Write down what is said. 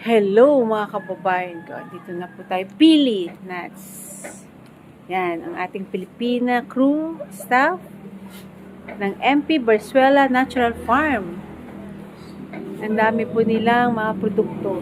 Hello mga kababayan ko. Dito na po tayo. Pili nuts. Yan, ang ating Pilipina crew staff ng MP Barzuela Natural Farm. Ang dami po nilang mga produkto.